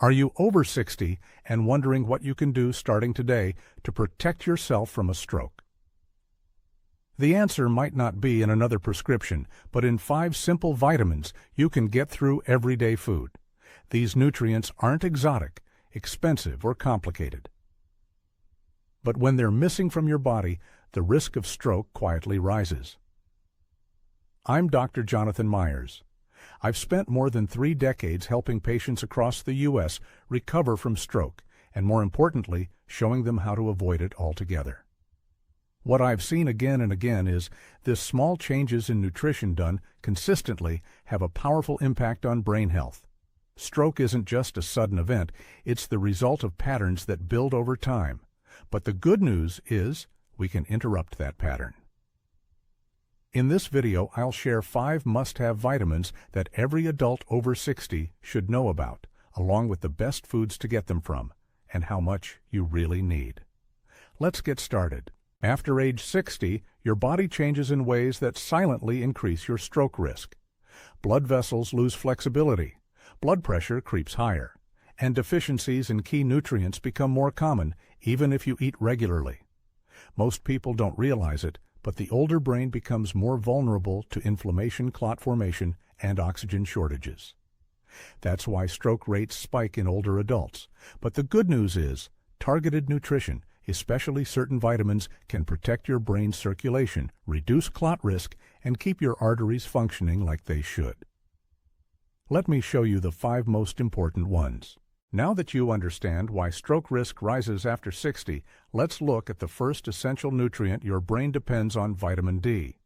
Are you over 60 and wondering what you can do starting today to protect yourself from a stroke? The answer might not be in another prescription, but in 5 simple vitamins you can get through everyday food. These nutrients aren't exotic, expensive, or complicated. But when they're missing from your body, the risk of stroke quietly rises. I'm Dr. Jonathan Myers. I've spent more than 3 decades helping patients across the U.S. recover from stroke, and more importantly, showing them how to avoid it altogether. What I've seen again and again is this: small changes in nutrition done consistently have a powerful impact on brain health. Stroke isn't just a sudden event, it's the result of patterns that build over time. But the good news is we can interrupt that pattern. In this video, I'll share 5 must-have vitamins that every adult over 60 should know about, along with the best foods to get them from, and how much you really need. Let's get started. After age 60, your body changes in ways that silently increase your stroke risk. Blood vessels lose flexibility, blood pressure creeps higher, and deficiencies in key nutrients become more common, even if you eat regularly. Most people don't realize it, but the older brain becomes more vulnerable to inflammation, clot formation, and oxygen shortages. That's why stroke rates spike in older adults. But the good news is, targeted nutrition, especially certain vitamins, can protect your brain's circulation, reduce clot risk, and keep your arteries functioning like they should. Let me show you the 5 most important ones. Now that you understand why stroke risk rises after 60, let's look at the first essential nutrient your brain depends on: vitamin D.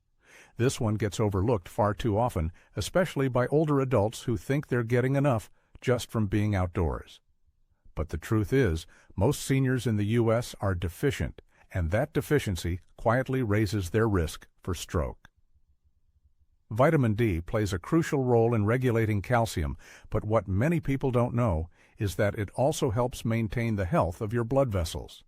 This one gets overlooked far too often, especially by older adults who think they're getting enough just from being outdoors. But the truth is, most seniors in the U.S. are deficient, and that deficiency quietly raises their risk for stroke. Vitamin D plays a crucial role in regulating calcium, but what many people don't know is that it also helps maintain the health of your blood vessels.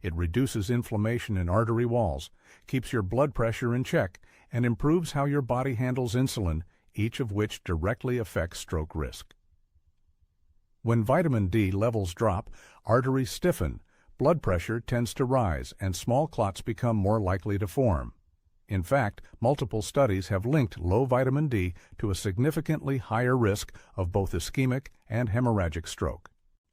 It reduces inflammation in artery walls, keeps your blood pressure in check, and improves how your body handles insulin, each of which directly affects stroke risk. When vitamin D levels drop, arteries stiffen, blood pressure tends to rise, and small clots become more likely to form. In fact, multiple studies have linked low vitamin D to a significantly higher risk of both ischemic and hemorrhagic stroke.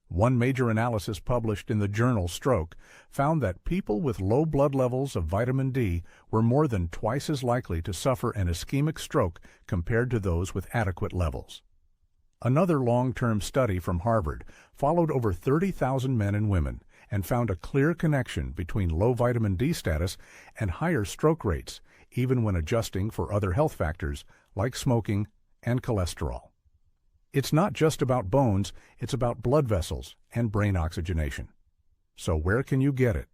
One major analysis published in the journal Stroke found that people with low blood levels of vitamin D were more than twice as likely to suffer an ischemic stroke compared to those with adequate levels. Another long-term study from Harvard followed over 30,000 men and women and found a clear connection between low vitamin D status and higher stroke rates, even when adjusting for other health factors like smoking and cholesterol. It's not just about bones, it's about blood vessels and brain oxygenation. So where can you get it?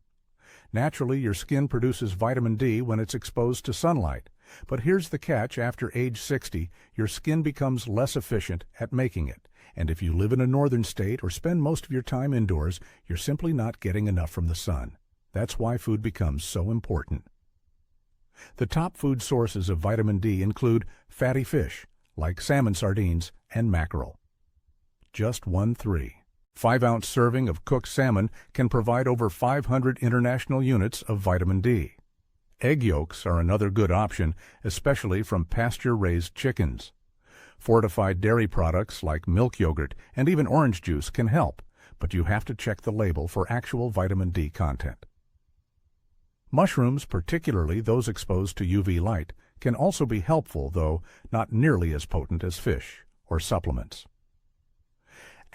Naturally, your skin produces vitamin D when it's exposed to sunlight. But here's the catch: after age 60, your skin becomes less efficient at making it. And if you live in a northern state or spend most of your time indoors, you're simply not getting enough from the sun. That's why food becomes so important. The top food sources of vitamin D include fatty fish, like salmon, sardines, and mackerel. Just 1 5-ounce serving of cooked salmon can provide over 500 international units of vitamin D. Egg yolks are another good option, especially from pasture-raised chickens. Fortified dairy products like milk yogurt and even orange juice can help, but you have to check the label for actual vitamin D content. Mushrooms, particularly those exposed to UV light, can also be helpful, though not nearly as potent as fish or supplements.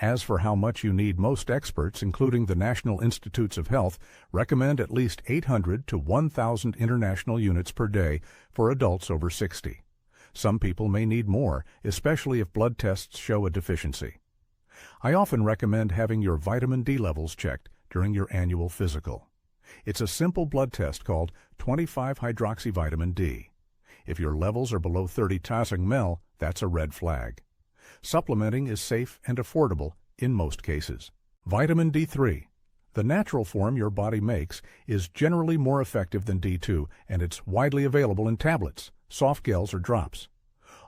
As for how much you need, most experts, including the National Institutes of Health, recommend at least 800 to 1,000 international units per day for adults over 60. Some people may need more, especially if blood tests show a deficiency. I often recommend having your vitamin D levels checked during your annual physical. It's a simple blood test called 25-hydroxyvitamin D. If your levels are below 30 ml, that's a red flag. Supplementing is safe and affordable in most cases. Vitamin D3. The natural form your body makes is generally more effective than D2, and it's widely available in tablets, soft gels, or drops.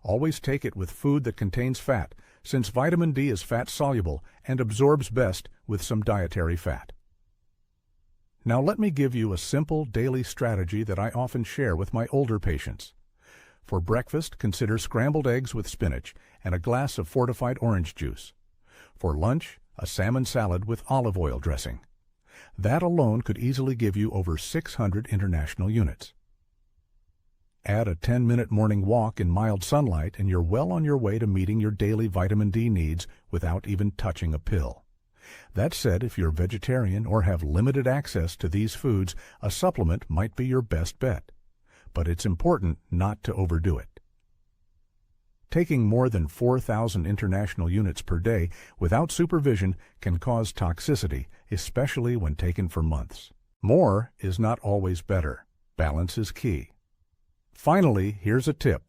Always take it with food that contains fat, since vitamin D is fat-soluble and absorbs best with some dietary fat. Now let me give you a simple daily strategy that I often share with my older patients. For breakfast, consider scrambled eggs with spinach and a glass of fortified orange juice. For lunch, a salmon salad with olive oil dressing. That alone could easily give you over 600 international units. Add a 10-minute morning walk in mild sunlight and you're well on your way to meeting your daily vitamin D needs without even touching a pill. That said, if you're vegetarian or have limited access to these foods, a supplement might be your best bet. But it's important not to overdo it. Taking more than 4,000 international units per day without supervision can cause toxicity, especially when taken for months. More is not always better. Balance is key. Finally, here's a tip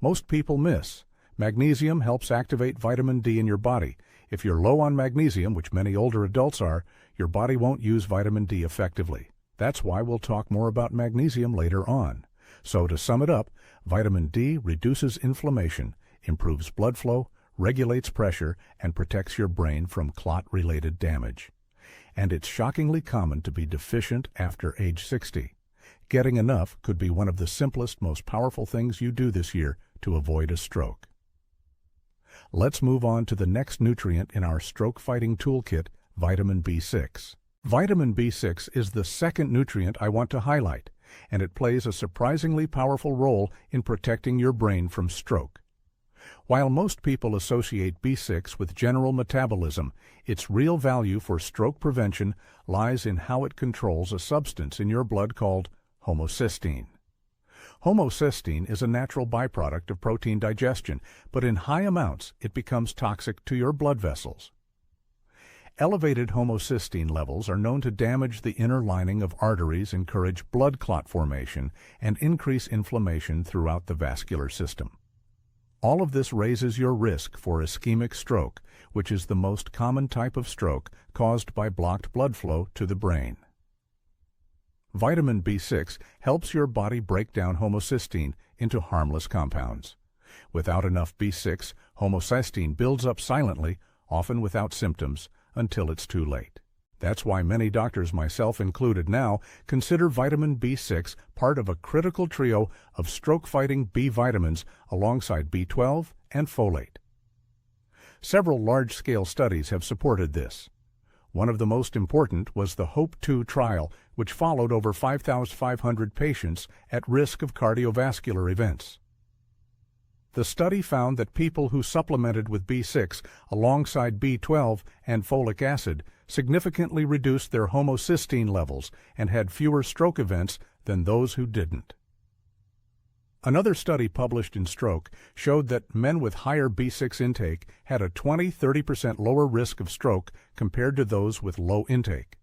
most people miss. Magnesium helps activate vitamin D in your body. If you're low on magnesium, which many older adults are, your body won't use vitamin D effectively. That's why we'll talk more about magnesium later on. So to sum it up, vitamin D reduces inflammation, improves blood flow, regulates pressure, and protects your brain from clot-related damage. And it's shockingly common to be deficient after age 60. Getting enough could be one of the simplest, most powerful things you do this year to avoid a stroke. Let's move on to the next nutrient in our stroke-fighting toolkit, vitamin B6. Vitamin B6 is the second nutrient I want to highlight, and it plays a surprisingly powerful role in protecting your brain from stroke. While most people associate B6 with general metabolism, its real value for stroke prevention lies in how it controls a substance in your blood called homocysteine. Homocysteine is a natural byproduct of protein digestion, but in high amounts it becomes toxic to your blood vessels. Elevated homocysteine levels are known to damage the inner lining of arteries, encourage blood clot formation, and increase inflammation throughout the vascular system. All of this raises your risk for ischemic stroke, which is the most common type of stroke caused by blocked blood flow to the brain. Vitamin B6 helps your body break down homocysteine into harmless compounds. Without enough B6, homocysteine builds up silently, often without symptoms, until it's too late. That's why many doctors, myself included now, consider vitamin B6 part of a critical trio of stroke-fighting B vitamins alongside B12 and folate. Several large-scale studies have supported this. One of the most important was the HOPE-2 trial, which followed over 5,500 patients at risk of cardiovascular events. The study found that people who supplemented with B6 alongside B12 and folic acid significantly reduced their homocysteine levels and had fewer stroke events than those who didn't. Another study published in Stroke showed that men with higher B6 intake had a 20–30% lower risk of stroke compared to those with low intake.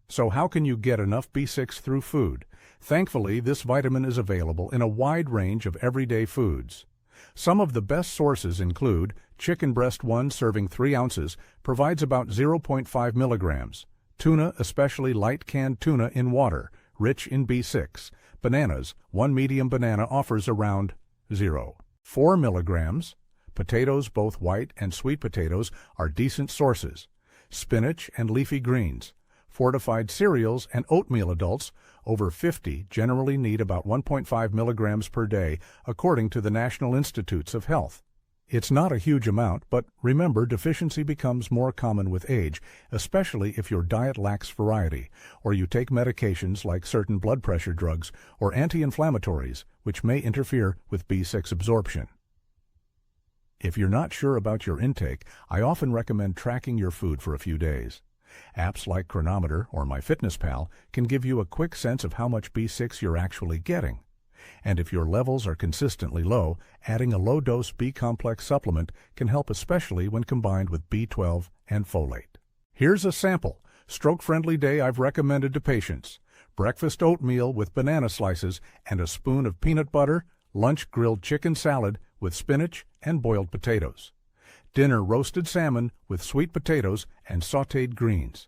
So how can you get enough B6 through food? Thankfully, this vitamin is available in a wide range of everyday foods. Some of the best sources include chicken breast 1 serving 3 ounces provides about 0.5 milligrams, tuna, especially light canned tuna in water, rich in B6, bananas, 1 medium banana offers around 0.4 milligrams, potatoes, both white and sweet potatoes, are decent sources, spinach and leafy greens, fortified cereals and oatmeal adults over 50 generally need about 1.5 milligrams per day, according to the National Institutes of Health. It's not a huge amount, but remember, deficiency becomes more common with age, especially if your diet lacks variety, or you take medications like certain blood pressure drugs or anti-inflammatories, which may interfere with B6 absorption. If you're not sure about your intake, I often recommend tracking your food for a few days. Apps like Chronometer or MyFitnessPal can give you a quick sense of how much B6 you're actually getting. And if your levels are consistently low, adding a low-dose B-complex supplement can help, especially when combined with B12 and folate. Here's a sample stroke-friendly day I've recommended to patients. Breakfast oatmeal with banana slices and a spoon of peanut butter, lunch grilled chicken salad with spinach and boiled potatoes. Dinner roasted salmon with sweet potatoes and sautéed greens.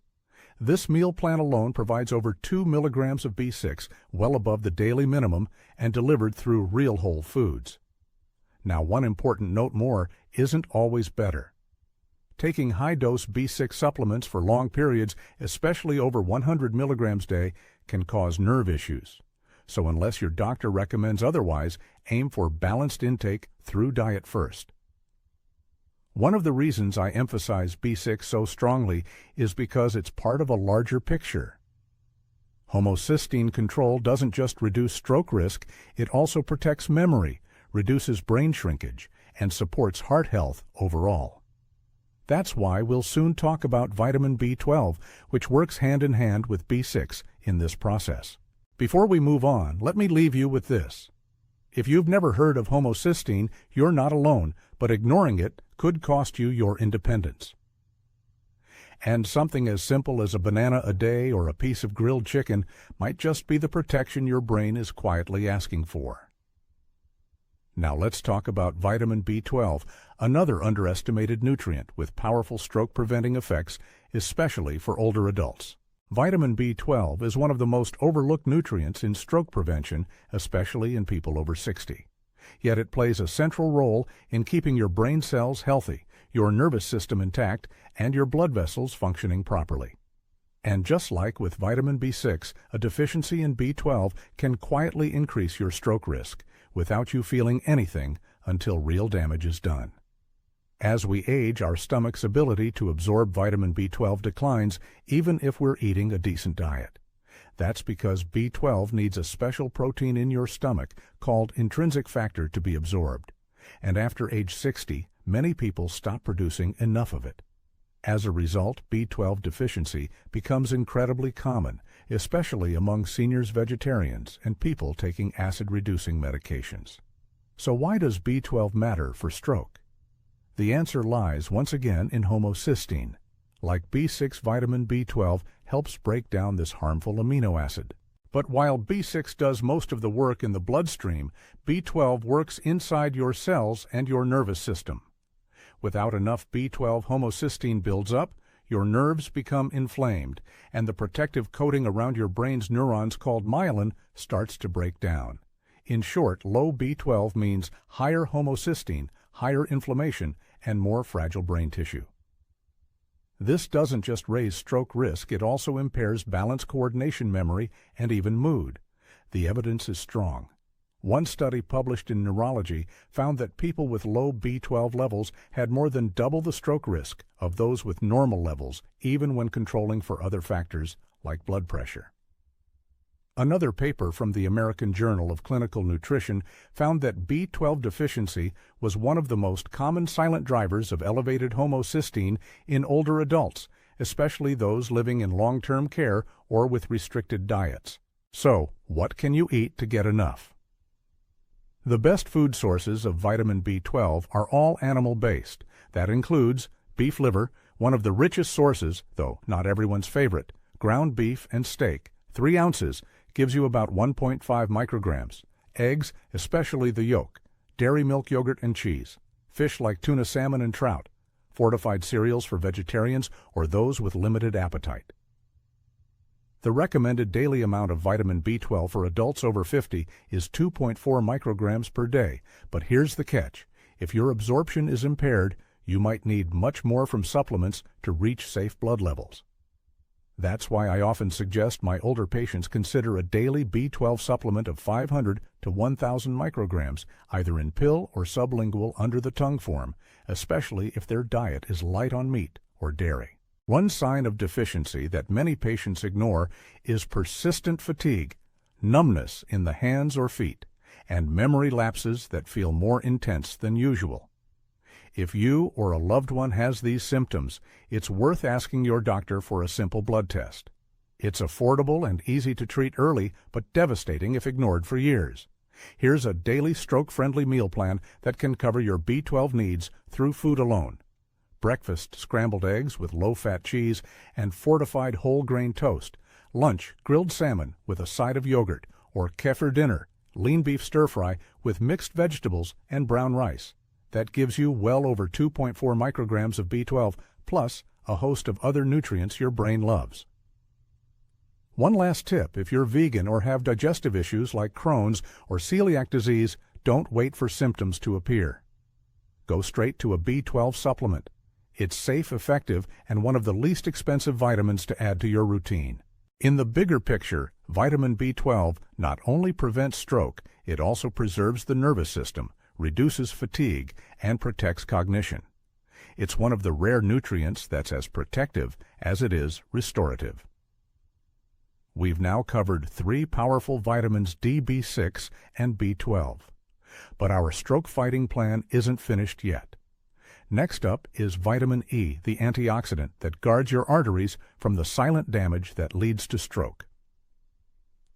This meal plan alone provides over 2 milligrams of B6, well above the daily minimum, and delivered through real whole foods. Now, one important note more isn't always better. Taking high-dose B6 supplements for long periods, especially over 100 milligrams a day, can cause nerve issues. So unless your doctor recommends otherwise, aim for balanced intake through diet first. One of the reasons I emphasize B6 so strongly is because it's part of a larger picture. Homocysteine control doesn't just reduce stroke risk, it also protects memory, reduces brain shrinkage, and supports heart health overall. That's why we'll soon talk about vitamin B12, which works hand in hand with B6 in this process. Before we move on, let me leave you with this. If you've never heard of homocysteine, you're not alone, but ignoring it could cost you your independence. And something as simple as a banana a day or a piece of grilled chicken might just be the protection your brain is quietly asking for. Now let's talk about vitamin B12, another underestimated nutrient with powerful stroke-preventing effects, especially for older adults. Vitamin B12 is one of the most overlooked nutrients in stroke prevention, especially in people over 60. Yet it plays a central role in keeping your brain cells healthy, your nervous system intact, and your blood vessels functioning properly. And just like with vitamin B6, a deficiency in B12 can quietly increase your stroke risk, without you feeling anything until real damage is done. As we age, our stomach's ability to absorb vitamin B12 declines, even if we're eating a decent diet. That's because B12 needs a special protein in your stomach called intrinsic factor to be absorbed. And after age 60, many people stop producing enough of it. As a result, B12 deficiency becomes incredibly common, especially among seniors, vegetarians, and people taking acid-reducing medications. So why does B12 matter for stroke? The answer lies once again in homocysteine. Like B6, vitamin B12 helps break down this harmful amino acid. But while B6 does most of the work in the bloodstream, B12 works inside your cells and your nervous system. Without enough B12, homocysteine builds up, your nerves become inflamed, and the protective coating around your brain's neurons called myelin starts to break down. In short, low B12 means higher homocysteine, higher inflammation, and more fragile brain tissue. This doesn't just raise stroke risk, it also impairs balance, coordination, memory, and even mood. The evidence is strong. One study published in Neurology found that people with low B12 levels had more than double the stroke risk of those with normal levels, even when controlling for other factors like blood pressure. Another paper from the American Journal of Clinical Nutrition found that B12 deficiency was one of the most common silent drivers of elevated homocysteine in older adults, especially those living in long-term care or with restricted diets. So, what can you eat to get enough? The best food sources of vitamin B12 are all animal-based. That includes beef liver, one of the richest sources, though not everyone's favorite, ground beef and steak, 3 ounces, gives you about 1.5 micrograms, eggs, especially the yolk, dairy milk, yogurt, and cheese, fish like tuna, salmon, and trout, fortified cereals for vegetarians or those with limited appetite. The recommended daily amount of vitamin B12 for adults over 50 is 2.4 micrograms per day, but here's the catch. If your absorption is impaired, you might need much more from supplements to reach safe blood levels. That's why I often suggest my older patients consider a daily B12 supplement of 500 to 1,000 micrograms, either in pill or sublingual under the tongue form, especially if their diet is light on meat or dairy. One sign of deficiency that many patients ignore is persistent fatigue, numbness in the hands or feet, and memory lapses that feel more intense than usual. If you or a loved one has these symptoms, it's worth asking your doctor for a simple blood test. It's affordable and easy to treat early, but devastating if ignored for years. Here's a daily stroke-friendly meal plan that can cover your B12 needs through food alone. Breakfast, scrambled eggs with low-fat cheese and fortified whole-grain toast. Lunch, grilled salmon with a side of yogurt, or kefir dinner, lean beef stir-fry with mixed vegetables and brown rice. That gives you well over 2.4 micrograms of B12, plus a host of other nutrients your brain loves. One last tip: if you're vegan or have digestive issues like Crohn's or celiac disease, Don't wait for symptoms to appear. Go straight to a B12 supplement. It's safe, effective, and one of the least expensive vitamins to add to your routine. In the bigger picture, vitamin B12 not only prevents stroke, it also preserves the nervous system, reduces fatigue, and protects cognition. It's one of the rare nutrients that's as protective as it is restorative. We've now covered 3 powerful vitamins D, B6, and B12. But our stroke-fighting plan isn't finished yet. Next up is vitamin E, the antioxidant that guards your arteries from the silent damage that leads to stroke.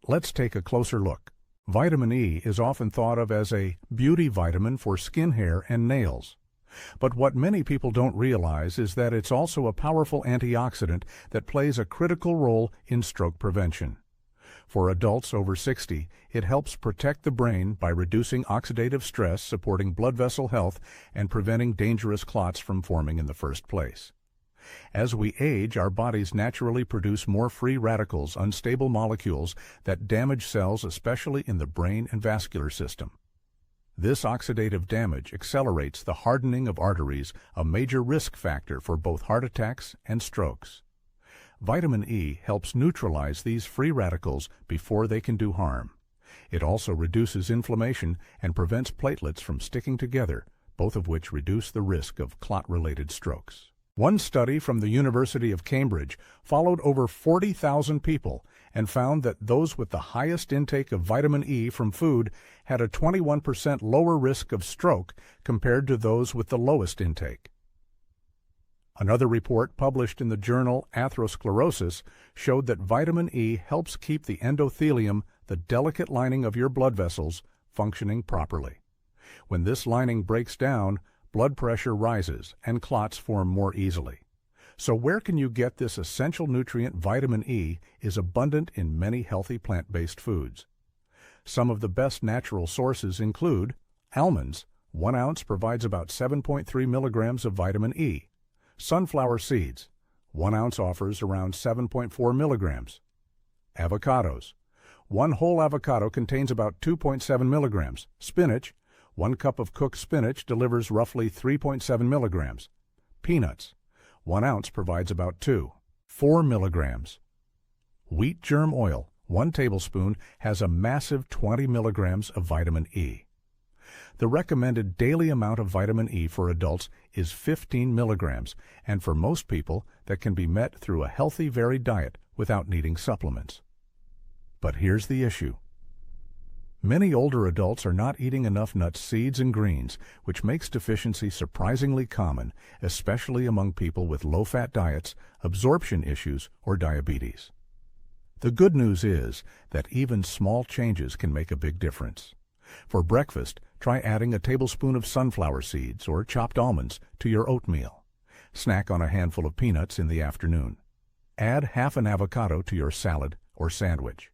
Let's take a closer look. Vitamin E is often thought of as a beauty vitamin for skin, hair, and nails. But what many people don't realize is that it's also a powerful antioxidant that plays a critical role in stroke prevention. For adults over 60, it helps protect the brain by reducing oxidative stress, supporting blood vessel health, and preventing dangerous clots from forming in the first place. As we age, our bodies naturally produce more free radicals, unstable molecules that damage cells, especially in the brain and vascular system. This oxidative damage accelerates the hardening of arteries, a major risk factor for both heart attacks and strokes. Vitamin E helps neutralize these free radicals before they can do harm. It also reduces inflammation and prevents platelets from sticking together, both of which reduce the risk of clot-related strokes. One study from the University of Cambridge followed over 40,000 people and found that those with the highest intake of vitamin E from food had a 21% lower risk of stroke compared to those with the lowest intake. Another report published in the journal Atherosclerosis showed that vitamin E helps keep the endothelium, the delicate lining of your blood vessels, functioning properly. When this lining breaks down, blood pressure rises and clots form more easily. So where can you get this essential nutrient? Vitamin E is abundant in many healthy plant-based foods. Some of the best natural sources include almonds. 1 ounce provides about 7.3 milligrams of vitamin E. Sunflower seeds. 1 ounce offers around 7.4 milligrams. Avocados. 1 whole avocado contains about 2.7 milligrams. Spinach. 1 cup of cooked spinach delivers roughly 3.7 milligrams. Peanuts. 1 ounce provides about 4 milligrams. Wheat germ oil. 1 tablespoon has a massive 20 milligrams of vitamin E. The recommended daily amount of vitamin E for adults is 15 milligrams, and for most people, that can be met through a healthy, varied diet without needing supplements. But here's the issue. Many older adults are not eating enough nuts, seeds, and greens, which makes deficiency surprisingly common, especially among people with low-fat diets, absorption issues, or diabetes. The good news is that even small changes can make a big difference. For breakfast, try adding a tablespoon of sunflower seeds or chopped almonds to your oatmeal. Snack on a handful of peanuts in the afternoon. Add half an avocado to your salad or sandwich.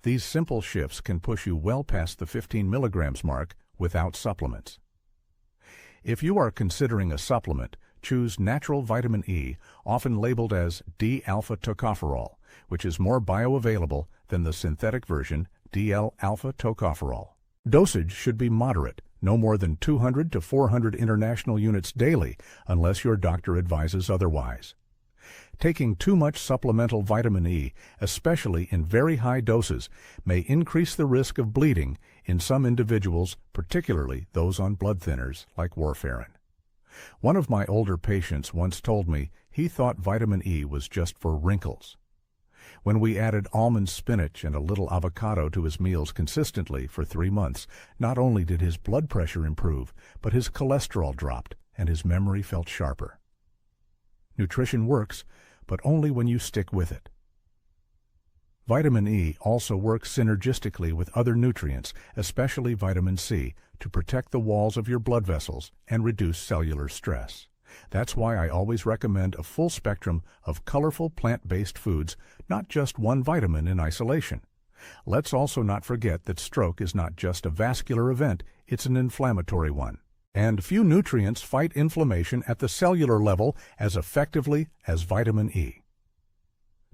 These simple shifts can push you well past the 15 milligrams mark without supplements. If you are considering a supplement, choose natural vitamin E, often labeled as D-alpha tocopherol, which is more bioavailable than the synthetic version DL-alpha tocopherol. Dosage should be moderate, no more than 200 to 400 international units daily, unless your doctor advises otherwise. Taking too much supplemental vitamin E, especially in very high doses, may increase the risk of bleeding in some individuals, particularly those on blood thinners like warfarin. One of my older patients once told me he thought vitamin E was just for wrinkles. When we added almond, spinach, and a little avocado to his meals consistently for 3 months, not only did his blood pressure improve, but his cholesterol dropped and his memory felt sharper. Nutrition works, but only when you stick with it. Vitamin E also works synergistically with other nutrients, especially vitamin C, to protect the walls of your blood vessels and reduce cellular stress. That's why I always recommend a full spectrum of colorful plant-based foods, not just one vitamin in isolation. Let's also not forget that stroke is not just a vascular event, it's an inflammatory one. And few nutrients fight inflammation at the cellular level as effectively as vitamin E.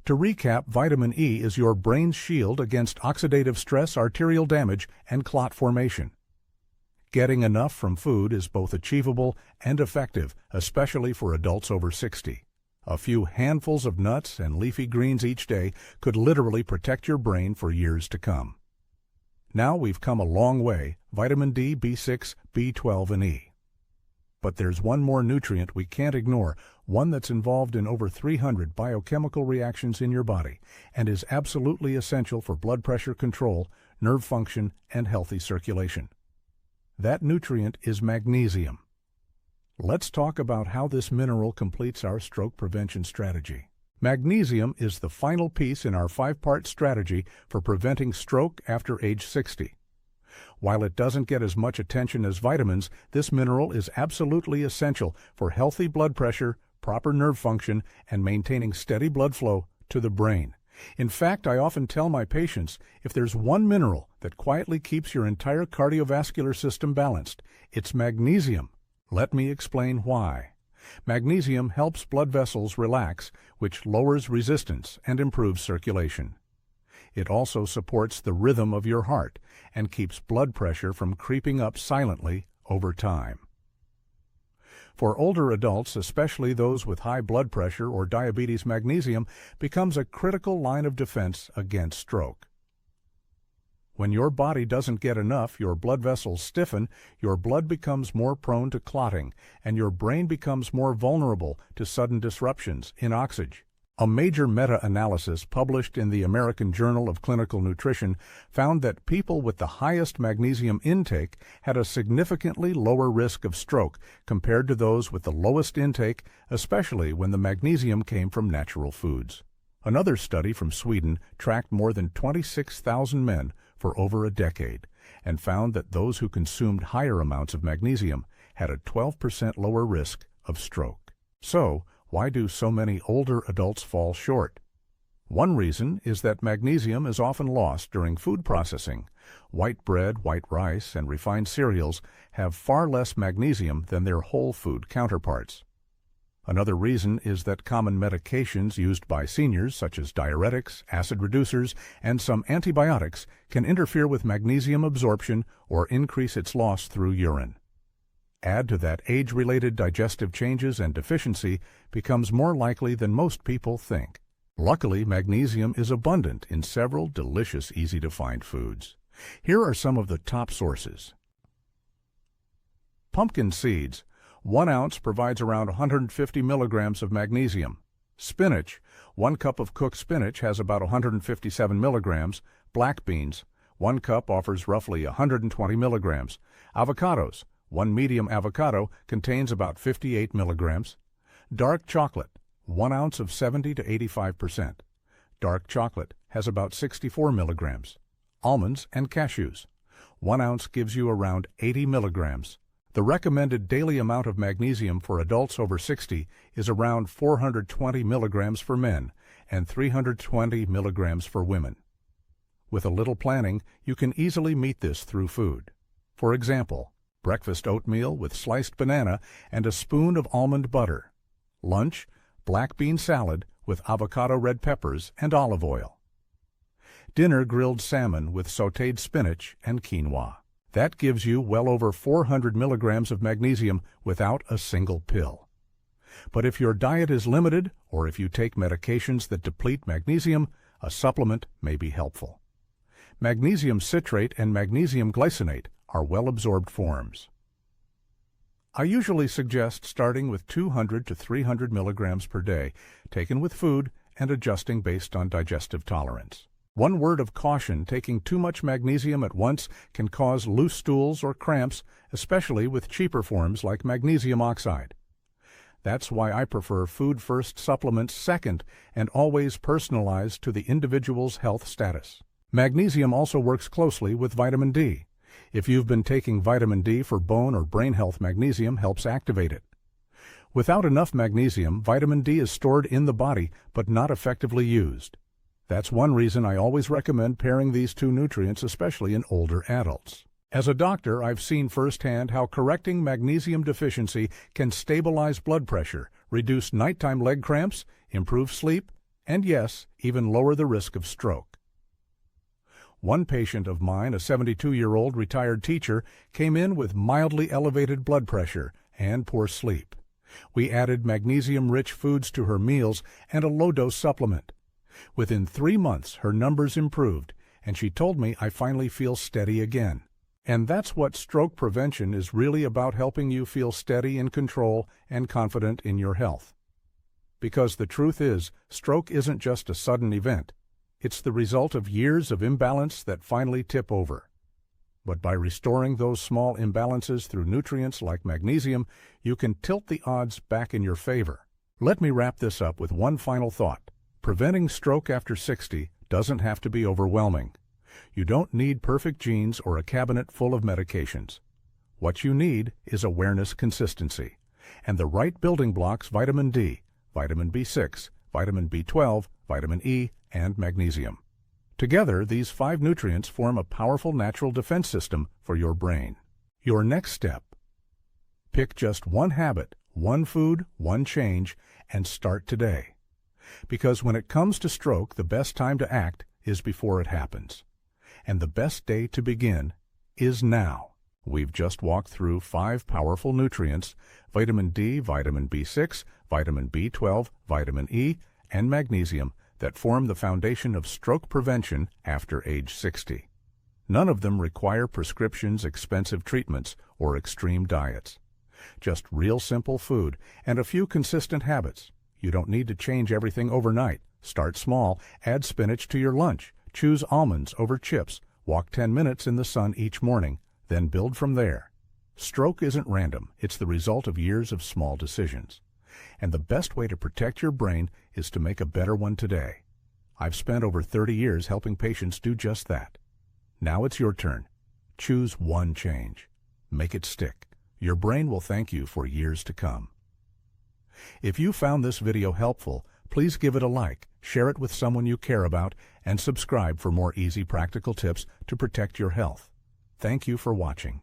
To recap, vitamin E is your brain's shield against oxidative stress, arterial damage, and clot formation. Getting enough from food is both achievable and effective, especially for adults over 60. A few handfuls of nuts and leafy greens each day could literally protect your brain for years to come. Now we've come a long way: vitamin D, B6, B12, and E. But there's one more nutrient we can't ignore, one that's involved in over 300 biochemical reactions in your body and is absolutely essential for blood pressure control, nerve function, and healthy circulation. That nutrient is magnesium. Let's talk about how this mineral completes our stroke prevention strategy. Magnesium is the final piece in our 5-part strategy for preventing stroke after age 60. While it doesn't get as much attention as vitamins, this mineral is absolutely essential for healthy blood pressure, proper nerve function, and maintaining steady blood flow to the brain. In fact, I often tell my patients, if there's one mineral that quietly keeps your entire cardiovascular system balanced, it's magnesium. Let me explain why. Magnesium helps blood vessels relax, which lowers resistance and improves circulation. It also supports the rhythm of your heart and keeps blood pressure from creeping up silently over time. For older adults, especially those with high blood pressure or diabetes, magnesium becomes a critical line of defense against stroke. When your body doesn't get enough, your blood vessels stiffen, your blood becomes more prone to clotting, and your brain becomes more vulnerable to sudden disruptions in oxygen. A major meta-analysis published in the American Journal of Clinical Nutrition found that people with the highest magnesium intake had a significantly lower risk of stroke compared to those with the lowest intake, especially when the magnesium came from natural foods. Another study from Sweden tracked more than 26,000 men for over a decade and found that those who consumed higher amounts of magnesium had a 12% lower risk of stroke. So, why do so many older adults fall short? One reason is that magnesium is often lost during food processing. White bread, white rice, and refined cereals have far less magnesium than their whole food counterparts. Another reason is that common medications used by seniors, such as diuretics, acid reducers, and some antibiotics, can interfere with magnesium absorption or increase its loss through urine. Add to that age-related digestive changes, and deficiency becomes more likely than most people think. Luckily, magnesium is abundant in several delicious, easy-to-find foods. Here are some of the top sources. Pumpkin seeds. 1 ounce provides around 150 milligrams of magnesium. Spinach. 1 cup of cooked spinach has about 157 milligrams. Black beans. 1 cup offers roughly 120 milligrams. Avocados. 1 medium avocado contains about 58 milligrams. Dark chocolate. 1 ounce of 70 to 85%. Dark chocolate has about 64 milligrams. Almonds and cashews. 1 ounce gives you around 80 milligrams. The recommended daily amount of magnesium for adults over 60 is around 420 milligrams for men and 320 milligrams for women. With a little planning, you can easily meet this through food. For example, breakfast oatmeal with sliced banana and a spoon of almond butter. Lunch, black bean salad with avocado red peppers and olive oil. Dinner, grilled salmon with sautéed spinach and quinoa. That gives you well over 400 milligrams of magnesium without a single pill. But if your diet is limited, or if you take medications that deplete magnesium, a supplement may be helpful. Magnesium citrate and magnesium glycinate are well-absorbed forms. I usually suggest starting with 200 to 300 milligrams per day, taken with food and adjusting based on digestive tolerance. One word of caution: taking too much magnesium at once can cause loose stools or cramps, especially with cheaper forms like magnesium oxide. That's why I prefer food-first, supplements second, and always personalized to the individual's health status. Magnesium also works closely with vitamin D. If you've been taking vitamin D for bone or brain health, magnesium helps activate it. Without enough magnesium, vitamin D is stored in the body but not effectively used. That's one reason I always recommend pairing these two nutrients, especially in older adults. As a doctor, I've seen firsthand how correcting magnesium deficiency can stabilize blood pressure, reduce nighttime leg cramps, improve sleep, and yes, even lower the risk of stroke. One patient of mine, a 72-year-old retired teacher, came in with mildly elevated blood pressure and poor sleep. We added magnesium-rich foods to her meals and a low-dose supplement. Within 3 months, her numbers improved, and she told me, "I finally feel steady again." And that's what stroke prevention is really about, helping you feel steady, in control, and confident in your health. Because the truth is, stroke isn't just a sudden event. It's the result of years of imbalance that finally tip over. But by restoring those small imbalances through nutrients like magnesium, you can tilt the odds back in your favor. Let me wrap this up with one final thought. Preventing stroke after 60 doesn't have to be overwhelming. You don't need perfect genes or a cabinet full of medications. What you need is awareness, consistency, and the right building blocks: vitamin D, vitamin B6, vitamin B12, vitamin E, and magnesium. Together, these 5 nutrients form a powerful natural defense system for your brain. Your next step: pick just one habit, one food, one change, and start today. Because when it comes to stroke, the best time to act is before it happens. And the best day to begin is now. We've just walked through 5 powerful nutrients: vitamin D, vitamin B6, vitamin B12, vitamin E, and magnesium, that form the foundation of stroke prevention after age 60. None of them require prescriptions, expensive treatments, or extreme diets. Just real simple food and a few consistent habits. You don't need to change everything overnight. Start small, add spinach to your lunch, choose almonds over chips, walk 10 minutes in the sun each morning, then build from there. Stroke isn't random. It's the result of years of small decisions. And the best way to protect your brain is to make a better one today. I've spent over 30 years helping patients do just that. Now it's your turn. Choose one change. Make it stick. Your brain will thank you for years to come. If you found this video helpful, please give it a like, share it with someone you care about, and subscribe for more easy, practical tips to protect your health. Thank you for watching.